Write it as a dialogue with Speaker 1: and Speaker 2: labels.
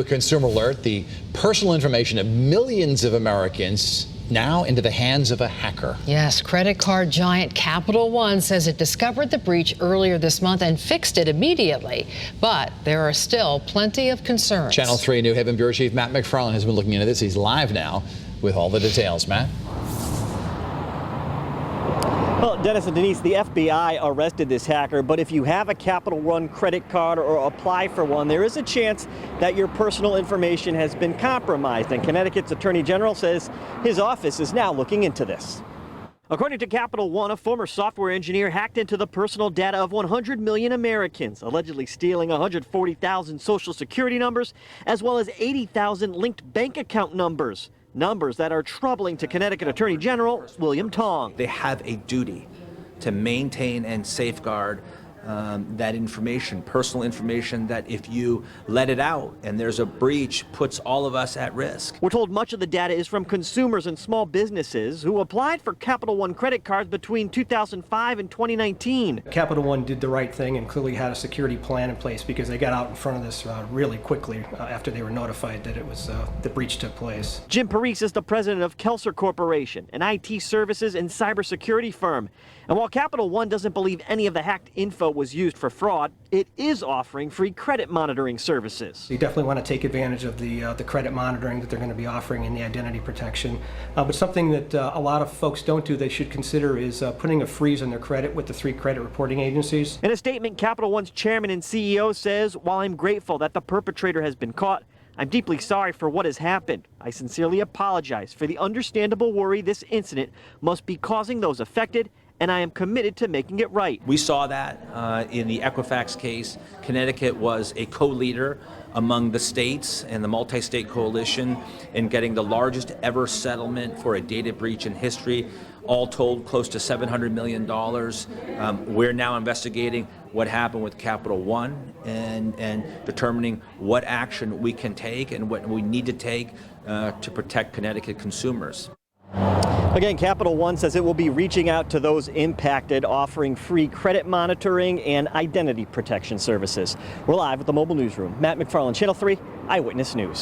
Speaker 1: A consumer alert, the personal information of millions of Americans now into the hands of a hacker.
Speaker 2: Yes, credit card giant Capital One says it discovered the breach earlier this month and fixed it immediately. But there are still plenty of concerns.
Speaker 1: Channel 3 New Haven Bureau Chief Matt McFarland has been looking into this. He's live now with all the details. Matt?
Speaker 3: Well, Dennis and Denise, the FBI arrested this hacker, but if you have a Capital One credit card or apply for one, there is a chance that your personal information has been compromised, and Connecticut's Attorney General says his office is now looking into this. According to Capital One, a former software engineer hacked into the personal data of 100 million Americans, allegedly stealing 140,000 social security numbers, as well as 80,000 linked bank account numbers. Numbers that are troubling to Connecticut Attorney General William Tong.
Speaker 4: They have a duty to maintain and safeguard that information, personal information, that if you let it out and there's a breach, puts all of us at risk.
Speaker 3: We're told much of the data is from consumers and small businesses who applied for Capital One credit cards between 2005 and 2019.
Speaker 5: Capital One did the right thing and clearly had a security plan in place because they got out in front of this really quickly after they were notified that it was the breach took place.
Speaker 3: Jim Parise is the president of Kelser Corporation, an IT services and cybersecurity firm. And while Capital One doesn't believe any of the hacked info was used for fraud, it is offering free credit monitoring services.
Speaker 5: You definitely want to take advantage of the credit monitoring that they're going to be offering and the identity protection. But something that a lot of folks don't do, they should consider, is putting a freeze on their credit with the 3 credit reporting agencies.
Speaker 3: In a statement, Capital One's chairman and CEO says, "While I'm grateful that the perpetrator has been caught, I'm deeply sorry for what has happened. I sincerely apologize for the understandable worry this incident must be causing those affected, and I am committed to making it right."
Speaker 4: We saw that in the Equifax case. Connecticut was a co-leader among the states and the multi-state coalition in getting the largest ever settlement for a data breach in history. All told, close to $700 million. We're now investigating what happened with Capital One and determining what action we can take and what we need to take to protect Connecticut consumers.
Speaker 3: Again, Capital One says it will be reaching out to those impacted, offering free credit monitoring and identity protection services. We're live at the mobile newsroom. Matt McFarland, Channel 3 Eyewitness News.